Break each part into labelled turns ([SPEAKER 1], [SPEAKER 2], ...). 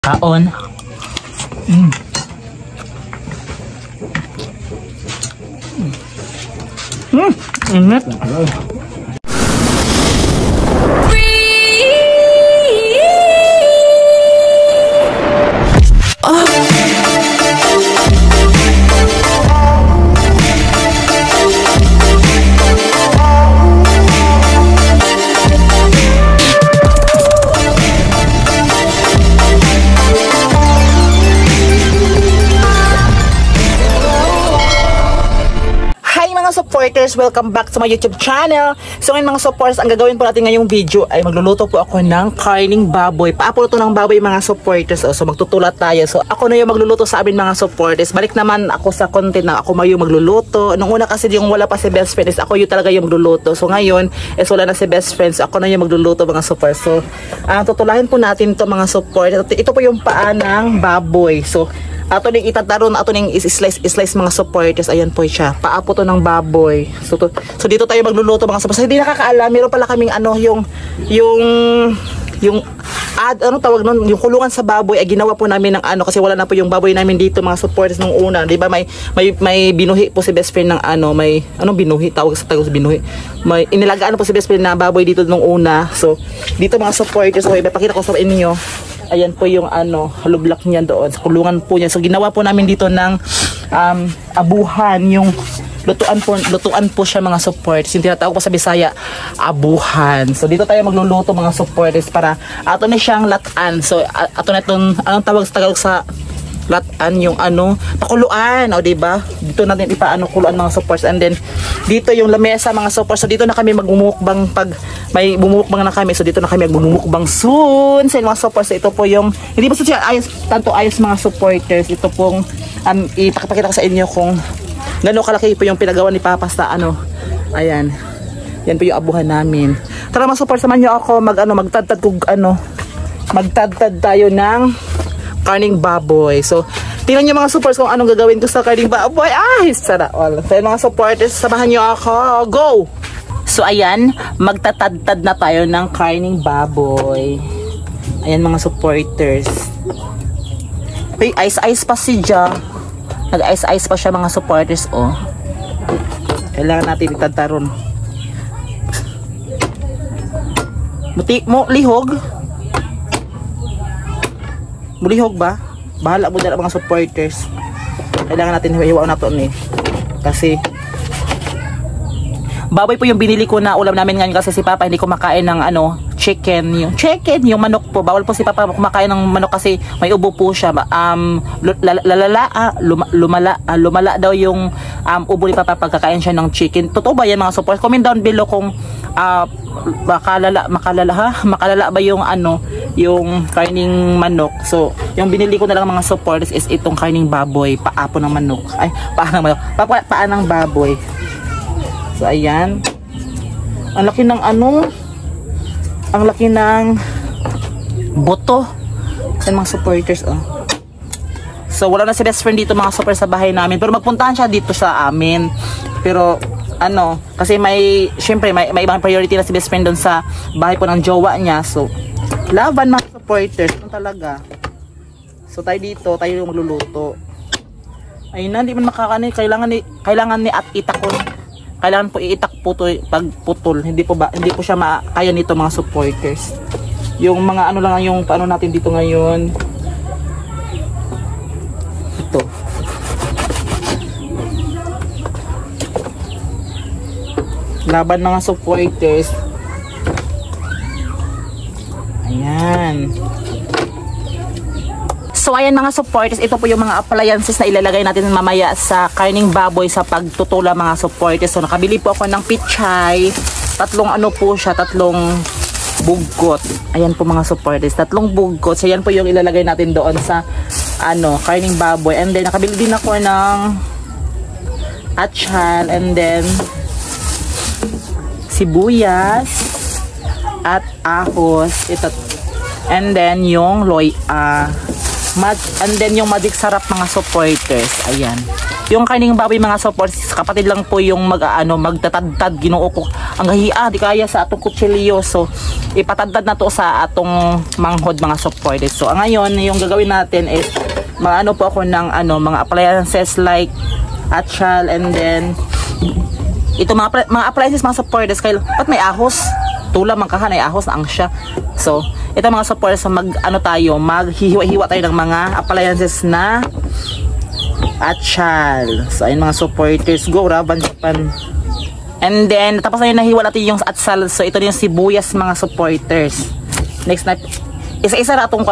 [SPEAKER 1] Kaon. Ingat.
[SPEAKER 2] Supporters, welcome back to my YouTube channel. So ngayon mga supporters, ang gagawin po natin ngayong video ay magluluto po ako ng karning baboy. Paapuluto ng baboy mga supporters. So magtutulat tayo. So ako na yung magluluto sa amin mga supporters. Balik naman ako sa content na ako yung magluluto. Nung una kasi yung wala pa si best friend is ako yung talaga yung magluluto. So ngayon is wala na si best friend. So ako na yung magluluto mga supporters. So tutulahin po natin to mga supporters. Ito po yung paa ng baboy. So ato ning itataron, ato ning slice mga supporters. Ayan po siya. Paa po to ng baboy. So dito tayo magluluto mga supporters. Hindi nakakaalam, meron pala kaming ano tawag nun, yung kulungan sa baboy ay ginawa po namin ng kasi wala na po yung baboy namin dito mga supporters nung una. 'Di ba may binuhi po si best friend ng may binuhi, tawag sa Tagalog binuhi. May inilagaan po si best friend na baboy dito nung una. So dito mga supporters, ipapakita ko sa inyo. Ayan po yung halublak niya doon sa kulungan po niya. So ginawa po namin dito ng abuhan, yung lutuan po siya mga supporters. Yung tinatawag po sa Bisaya, abuhan. So dito tayo magluluto mga supporters para ato na siyang latan. So ato na itong, anong tawag sa Tagalog sa latan, yung pakuluan, diba? Dito natin kuluan mga supporters. And then dito yung lamesa mga supporters. So dito na kami magmumukbang pag may bumukbang na kami. So dito na kami magmumukbang soon sa mga supporters. So, ito po yung hindi pa siya ayos mga supporters. Ito pong ipakita ko sa inyo kung gano'ng kalaki po yung pinagawa ni Papa sa ayan. Yan po yung abuhan namin. Tara mga supporters, samahan niyo ako magtadtad tayo ng karning baboy. So tingnan niyo mga supporters kung anong gagawin ko sa karning baboy. Ay, sarap. So mga supporters, samahan niyo ako. Go! So ayan, magtatadtad na tayo ng karning baboy. Ayan mga supporters. May ice pa siya. Nag-ice pa siya mga supporters, Kailangan natin itadtaron. Lihog. Mulihog ba? Bahala mo dyan mga supporters. Kailangan natin hiwa na ito kasi baboy po yung binili ko na ulam namin ngayon kasi si Papa hindi kumakain ng chicken, yung manok po. Bawal po si Papa kumakain ng manok kasi may ubo po siya. Lumala daw yung ubo ni Papa pagkakain siya ng chicken. Totoo ba yan mga support? Comment down below kung makalala ba yung yung karning manok. So yung binili ko na lang mga supporters is itong karning baboy, paa po ng manok. Ay, paa ng manok. Paa ng baboy. So ayan. Ang laki ng ang laki ng boto sa mga supporters. So wala na si best friend dito mga supporters sa bahay namin, pero magpuntahan siya dito sa amin. Pero kasi syempre may ibang priority na si best friend doon sa bahay po ng jowa niya. So laban mga supporters talaga. So tayo dito, tayo yung magluluto. Ayun na, hindi man kailangan ni at itakon. Kailangan po iitak po to pag putol. Hindi po siya kaya nito mga supporters. Yung mga lang yung paano natin dito ngayon. Ito. Laban mga supporters. Ayan. So ayan mga supporters, ito po yung mga appliances na ilalagay natin mamaya sa karning baboy sa pagtutula mga supporters. So nakabili po ako ng pichay, tatlong bugkot. Ayan po mga supporters, tatlong bugkot. So ayan po yung ilalagay natin doon sa karning baboy. And then nakabili din ako ng atchal, and then sibuyas at ahos, ito. And then yung and then yung magic sarap mga supporters. Ayan. Yung karning baboy mga supporters, kapatid lang po yung magtatadtad. Ginoo ko ang gahiya, di kaya sa atong kutsilyo. So, ipatadtad na to sa atong manghod mga supporters. So, ngayon, yung gagawin natin is, ano po ako ng mga appliances like atchal, and then, ito mga appliances mga supporters, kaya, ba't may ahos? Tula man kahan ay ahos na ang siya. So, ito mga supporters, maghihiwa-hiwa tayo ng mga appliances na atchal. So, ayun mga supporters, go Raban Japan. And then, tapos na yun, nahiwa natin yung atchal. So, ito yung sibuyas mga supporters. Next na, isa-isa na itong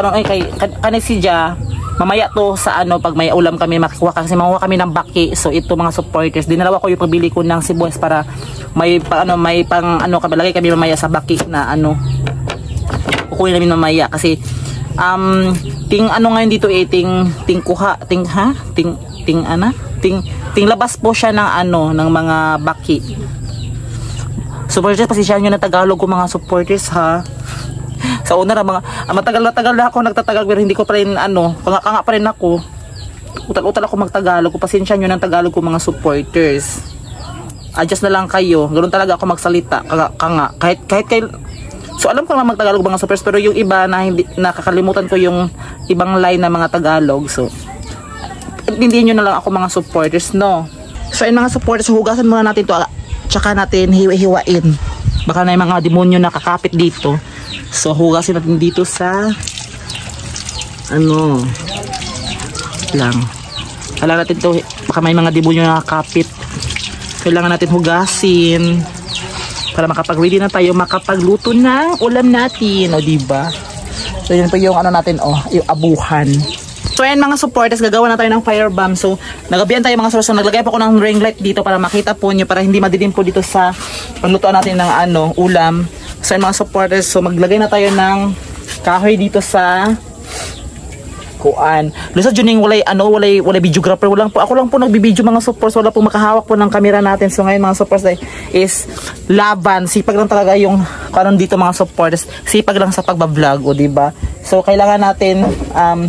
[SPEAKER 2] kanisidya. Mamaya to sa pag may ulam kami makuha kasi makuha kami ng baki. So, ito mga supporters, dinalawa ko yung pagbili ko ng sibuyas para may lagay kami mamaya sa baki na kukunin namin mamaya kasi ngayon dito ting labas po siya ng mga baki. Supporters, pasensyahan nyo na Tagalog ko mga supporters ha. Sa una matagal na ako nagtatagal pero hindi ko pa rin kanga pa rin ako. Utal ako magtagalog. Pasensyahan nyo ng Tagalog ko mga supporters. Adjust na lang kayo. Ganoon talaga ako magsalita. Kanga. Kahit so alam ko naman magtagalog mga supporters pero yung iba na hindi nakakalimutan ko yung ibang line na mga Tagalog. So intindihin nyo na lang ako mga supporters, no? So ayun mga supporters, hugasan muna natin to tsaka natin hiwa-hiwain. Baka na yung mga demonyo nakakapit dito. So hugasin natin dito sa Kailangan natin to, baka may mga demonyo nakakapit. Kailangan natin hugasin para makapag-ready na tayo, makapagluto ng ulam natin, o diba? So yun po yung natin, yung abuhan. So ayan mga supporters, gagawa na tayo ng fire bomb. So nagabihan tayo mga supporters. So naglagay po ako ng ring light dito para makita po nyo, para hindi madilim po dito sa paglutuan natin ng ulam. So ayan mga supporters, so maglagay na tayo ng kahoy dito sa kuan. Lusa juning walay videographer, ako lang po nagbibideo mga supporters, wala po makahawak po ng camera natin. So ngayon mga supporters is laban, sipag lang talaga yung karon dito mga supporters, sipag lang sa pagba-vlog, o diba? So kailangan natin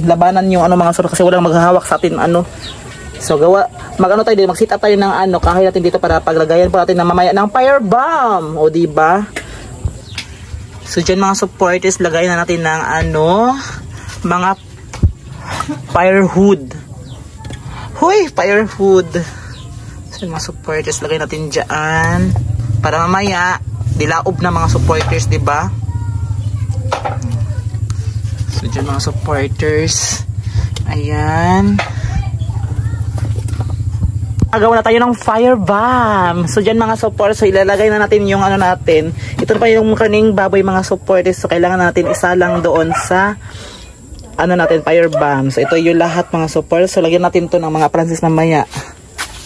[SPEAKER 2] labanan yung mga supporters kasi walang maghahawak sa atin So tayo din, mag-sit up tayo ng kahoy natin dito para paglagayan po natin na mamaya ng fire bomb, o diba? So dyan mga supporters, lagayan na natin ng mga firewood. Firewood. So mga supporters, lagay natin dyan para mamaya dilaob na mga supporters, diba? So dyan mga supporters, ayan, agawa na tayo ng fire bomb. So dyan mga supporters, so ilalagay na natin yung natin. Ito pa yung kaning baboy mga supporters. So kailangan natin isa lang doon sa natin, fire bomb. So ito yung lahat mga supporters. So lagyan natin to ng mga appliances mamaya.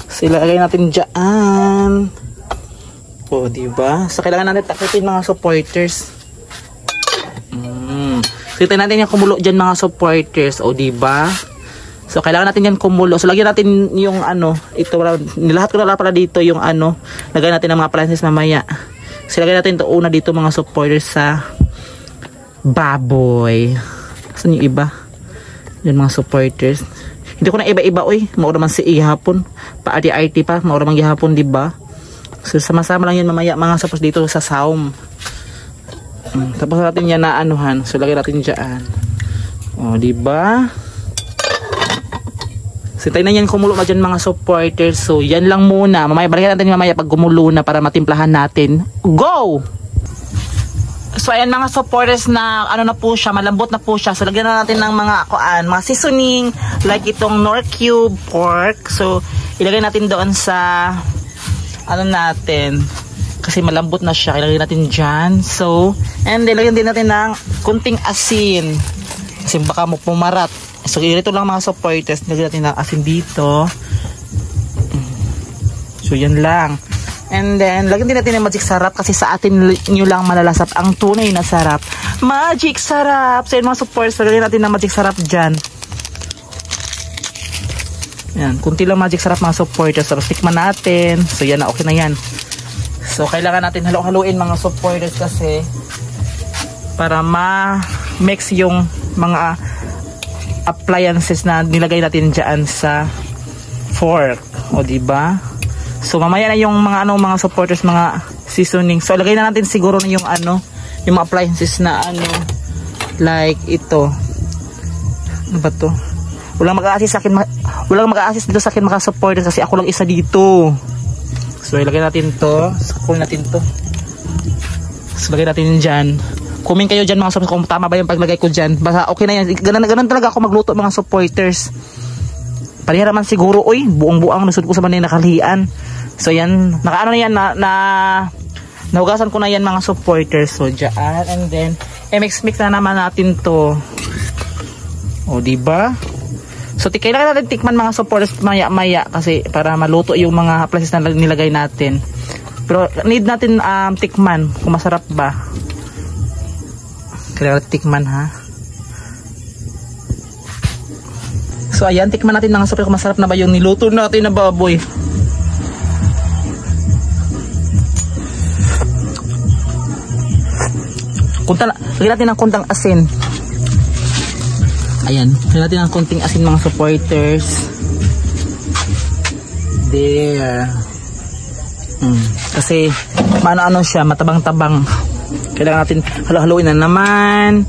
[SPEAKER 2] So ilalagay natin dyan. O diba? So kailangan natin takitin mga supporters. So ito natin yung kumulo dyan mga supporters. O diba? So kailangan natin yan kumulo. So lagyan natin yung ito, nilahat ko na pala dito yung lagyan natin ng mga appliances mamaya. So lagyan natin ito una dito mga supporters sa baboy. Saan yung iba? Yan mga supporters. Hindi ko na iba-iba maura man si ihapon. Pa-RT pa, maura man ihapon, diba? So sama-sama lang yan mamaya mga supporters dito sa saum. Tapos natin yan na So lagyan natin dyan. O diba? So tayo na yan kumulo na dyan mga supporters. So yan lang muna. Mamaya balikan natin mamaya pag gumulo na para matimplahan natin. Go! So ayan mga supporters, na na po siya, malambot na po siya. So lagyan na natin ng mga seasoning like itong Knorr cube pork. So ilagay natin doon sa natin kasi malambot na siya. Ilagay natin dyan. So and ilagyan din natin ng kunting asin kasi baka mo pumarat. So ito lang mga supporters, nilagyan natin ng asin dito. So yan lang. And then lagyan din natin ng magic sarap kasi sa atin nyo lang malalasap ang tunay na sarap. Magic sarap. So yun mga supporters, lagyan natin ng magic sarap dyan. Yan, kunti lang magic sarap mga supporters. So tikman natin. So yan na, okay na yan. So kailangan natin halo-haluin mga supporters kasi para ma-mix yung mga appliances na nilagay natin dyan sa fork, o diba? So mamaya na yung mga mga supporters, mga seasoning. So lagay na natin siguro na yung ano, yung mga appliances na ano, like ito. Ano ba to? Walang mag-a-assist sa akin, walang mag-a-assist dito sa akin mga supporters kasi ako lang isa dito. So ilagay natin to, sakol natin to. So lagay natin dyan. Comment kayo dyan mga supporters kung tama ba yung paglagay ko dyan. Basta okay na yan. Ganun talaga ako magluto mga supporters. Pariha naman siguro, oy, buong-buang nasud ko sa manay nakalian. So yan, nakaano na yan nahugasan ko na yan mga supporters. So dyan, and then mix na naman natin to. O diba? So kailangan natin tikman mga supporters maya kasi para maluto yung mga appliances na nilagay natin. Pero need natin tikman kung masarap ba. Kailangan tikman ha. So ayan, tikman natin mga supporters kung masarap na ba yung niluto natin na baboy. Lagyan natin ng kontang asin. Ayan, lagyan natin ng konting asin mga supporters. There. Kasi ano siya, matabang-tabang. Kailangan natin halo-haloin na naman.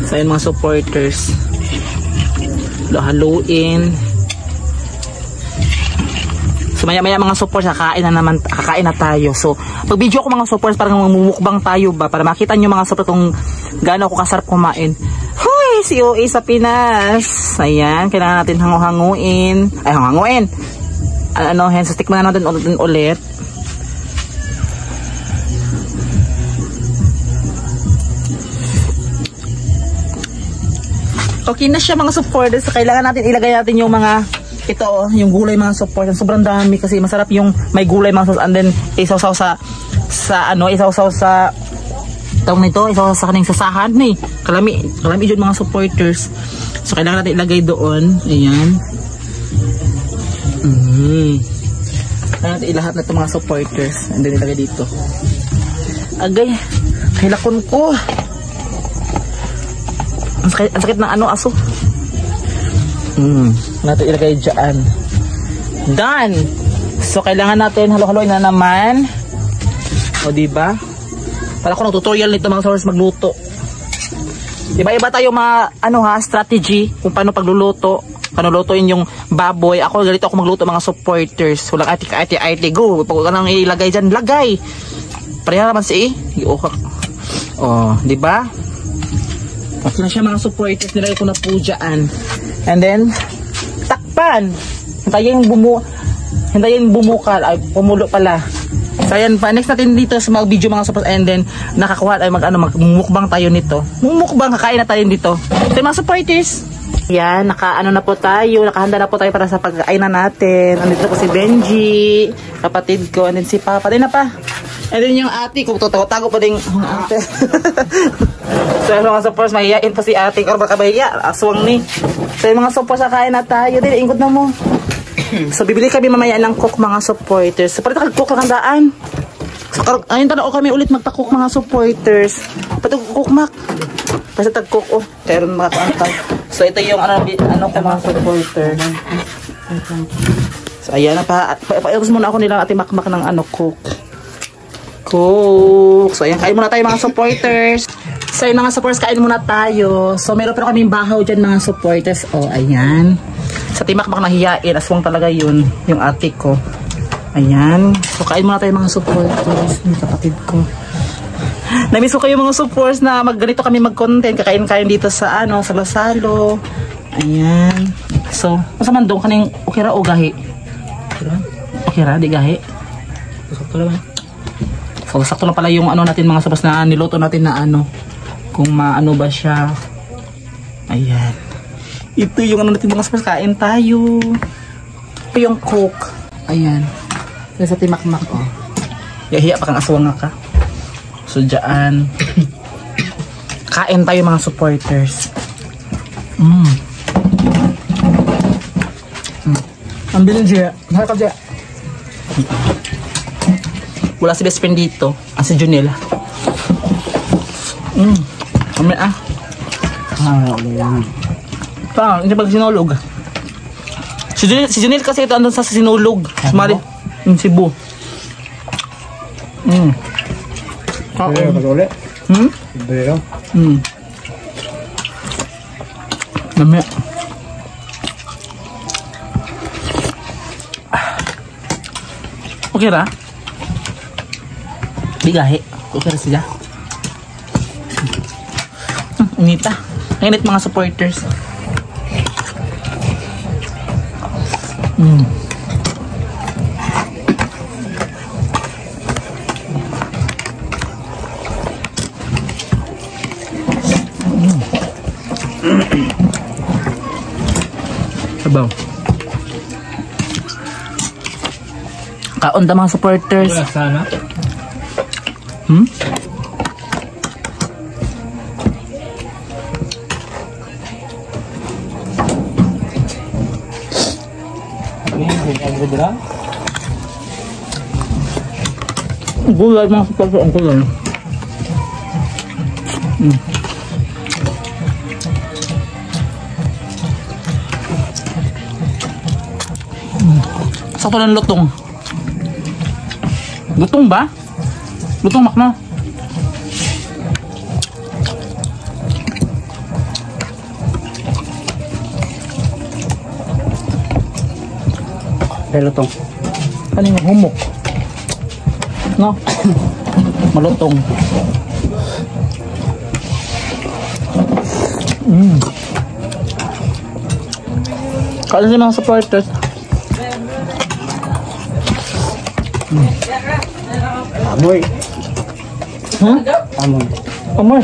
[SPEAKER 2] So ayan mga supporters, halo-haloin. So maya mga supporters, kakain na tayo. So pag video ko mga supporters, parang mamumukbang tayo ba para makita nyo mga supporters kung gaano ako kasarap kumain. Huy, si OA sa Pinas. Ayan, kailangan natin hanguin. Hens, tikman na natin ulit. Okay na siya mga supporters. Kailangan natin ilagay natin yung mga ito, yung gulay mga supporters. Sobrang dami kasi masarap yung may gulay mga supporters. And then isaw-saw sa tawag nito, isaw sa kaning sasahan ni. Kalami yun mga supporters. So kailangan natin ilagay doon. Ayan. Kailangan natin ilahat na ito mga supporters. And then ilagay dito. Agay, kailakon ko. Ang sakit ng aso. Natin ilagay dyan. Done! So kailangan natin halo-haloin na naman. O diba? Para ko tutorial nito mga supporters magluto. Iba-iba tayo mga strategy kung paano pagluluto. Paano lutuin yung baboy. Ako ganito ako magluto mga supporters. Walang ati go. Pag ka nang ilagay dyan, lagay. Pareha naman diba? Okay na siya mga supporters, nilagay ko na po dyan. And then, takpan. Hintayin bumukal. Ay, pumulo pala. So ayan pa, next natin dito sa mga video mga supporters. And then, nakakuha ay magmumukbang tayo nito. Mumukbang, kakain na tayo dito. So mga supporters. Yan, nakahanda na po tayo para sa pagkainan natin. Nandito po si Benji, kapatid ko, and then si Papa. Din na pa. And then yung ate ko, tago pa din ang ate. So yung mga supporters, mahihain pa si ate. Karo baka mahiya, aswang ni. So yung mga supporters, kakain na tayo. Dili, ingkod na mo. So bibili kami mamaya ng cook mga supporters. So parang cook lang ang daan. So ayun tanaw kami ulit magpa-cook mga supporters. Patug cook mak. Kasi tag-cook kaya ron makakaantay. So ito yung ano ko mga supporters. So ayan na pa. Pailabas muna ako nilang ate makmak ng cook. So ayan, kain muna tayo mga supporters. So yung mga supporters, kain muna tayo. So meron pa kaming bahaw dyan mga supporters. Ayan. Sa timakmak nahiyain, aswang talaga yun, yung ate ko. Ayan. So kain muna tayo mga supporters. Yung kapatid ko. Namiss ko kayo mga supporters na ganito kami mag-content. Kakain dito sa sa Lasalo. Ayan. So, masaman doon kaning okira o gahi? Okira, di gahi? Sakto lang. So, sakto lang pala yung natin mga supporters na niluto natin na kung maano ba siya. Ayan. Ito yung natin mga supporters, kain tayo. Ito yung cook. Ayan. Sa timakmak Yahiya pa kang aswang ka. So dyan. Kain tayo mga supporters. Ang bilin siya. Nakakal siya. Wala si best friend dito. Si Junel. Kami hindi pa sinulog. Si Junel kasi ito andun sa sinulog. Sumali. Cebu.
[SPEAKER 1] Pero pag-uli. Pero.
[SPEAKER 2] Dami. Okay ra? Di gahi. Okay ra siya. Inita. Init mga supporters. Sabaw. Kaon ta mga supporters.
[SPEAKER 1] Wala sana.
[SPEAKER 2] Gulay mga supporters ang kulay. Sakto ng lutong. Lutong ba? Lutong makna.
[SPEAKER 1] Pero lutong.
[SPEAKER 2] Ano yung humok? No? Malutong. Kala niyo mga supporters.
[SPEAKER 1] Amoy. Amoy.
[SPEAKER 2] Amoy.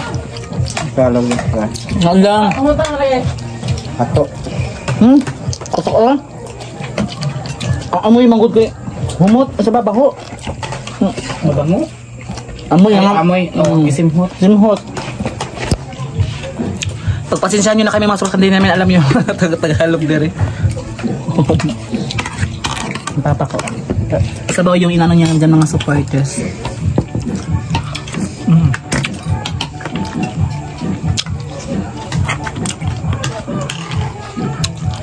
[SPEAKER 1] Kala mo ka.
[SPEAKER 2] Hanggang.
[SPEAKER 1] Ato.
[SPEAKER 2] Kasak ka lang. Ang amoy manggod ko. Humot. Sa babaho.
[SPEAKER 1] Mabango?
[SPEAKER 2] Amoy ang
[SPEAKER 1] Amoy. Isimhot.
[SPEAKER 2] Simhot. Pagpasensyahan nyo na kami mga surat, hindi namin alam yung Tagalog diri. Papa ko. Sabaw yung inano niya dyan mga supporters.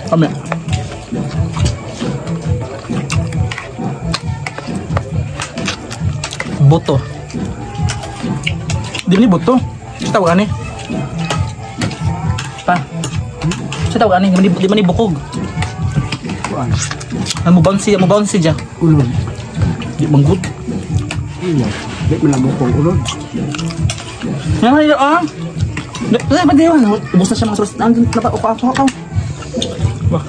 [SPEAKER 2] Kami. Buto. Di ni buto. Tawag ani. Pa. Sa tawag ani, di man ni bukog. Mo bounce siya.
[SPEAKER 1] Ulod.
[SPEAKER 2] Di manggod.
[SPEAKER 1] Iya. Di man lang kong ulod.
[SPEAKER 2] Nga ito ah. Ba di yun? Ubus na siya mga surat. Nandun na pa. Upa. Wah.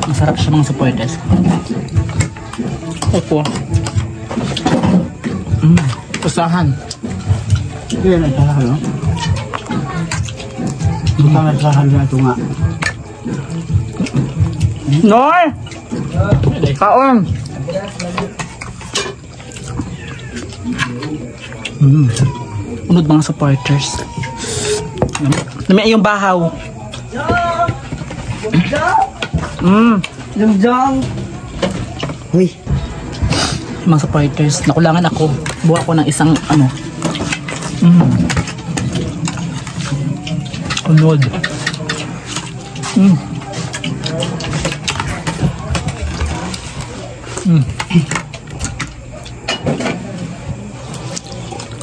[SPEAKER 2] Masarap siya mga supporters. Opo. Usahan.
[SPEAKER 1] Iya na salah no. Bukan salah na ito nga.
[SPEAKER 2] Noy! Kaon! Unod mga supporters. Nami yung bahaw.
[SPEAKER 1] Jang. Uy.
[SPEAKER 2] Mga supporters, nakulangan ako. Buha ko ng isang ano. Unod.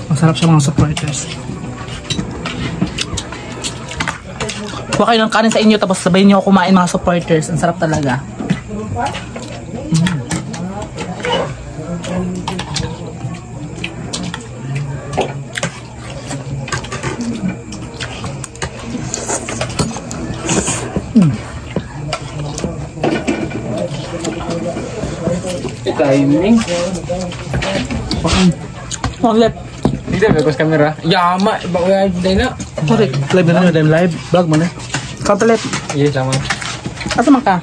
[SPEAKER 2] Masarap siya mga supporters. Kuha kayo ng kanin sa inyo tapos sabayin nyo ako kumain mga supporters. Ang sarap talaga.
[SPEAKER 1] Timing.
[SPEAKER 2] Oh, left.
[SPEAKER 1] Hindi bagus kamera. Yama, bakit hindi na?
[SPEAKER 2] Correct. Live na naman. Live. Vlog mo na. Kanta left.
[SPEAKER 1] Iya sama.
[SPEAKER 2] Asa man ka?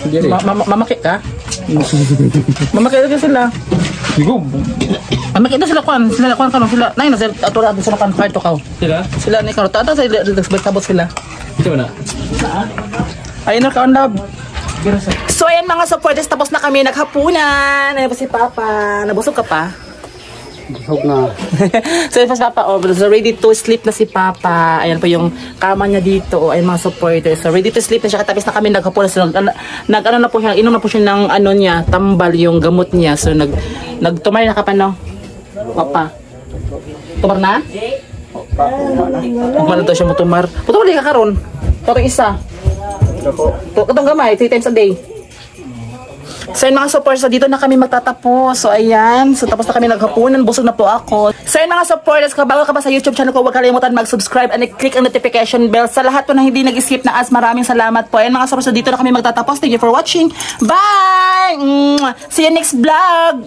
[SPEAKER 1] Hindi.
[SPEAKER 2] Mamakit ka? Mamakit ka sila.
[SPEAKER 1] Sigub.
[SPEAKER 2] Mamakit na sila kwan. Sila kwan kanon sila. Nay na sila atura ato sila kan fight to kaw.
[SPEAKER 1] Sila?
[SPEAKER 2] Sila ni karon tata sa tabot sila.
[SPEAKER 1] Ito na.
[SPEAKER 2] Ayun na kaon love. So ayan mga supporters, tapos na kami naghapunan. Ayun pa si Papa. Nabusog ka pa?
[SPEAKER 3] Busog na.
[SPEAKER 2] So yun po si Papa, oh, so ready to sleep na si Papa. Ayan po yung kama niya dito, oh, ay mga supporters. So ready to sleep na siya, katapos na kami naghapo na. So nag-ano na po siya, inom na po siya ng ano niya, tambal yung gamot niya. So nagtumay na ka pa, no? Papa. Tumar na? Kumano daw siya mo tumar. Puto ka karon. Torong isa. Katong gamay, 3 times a day. So yun mga supporters, so dito na kami magtatapos. So ayan, so tapos na kami naghapunan, busog na po ako. So yun mga supporters, kung bago ka pa sa YouTube channel ko, huwag kalimutan mag-subscribe and click ang notification bell. Sa lahat po na hindi nag-skip na ads, maraming salamat po. Ayan mga supporters, so dito na kami magtatapos. Thank you for watching. Bye! See you next vlog!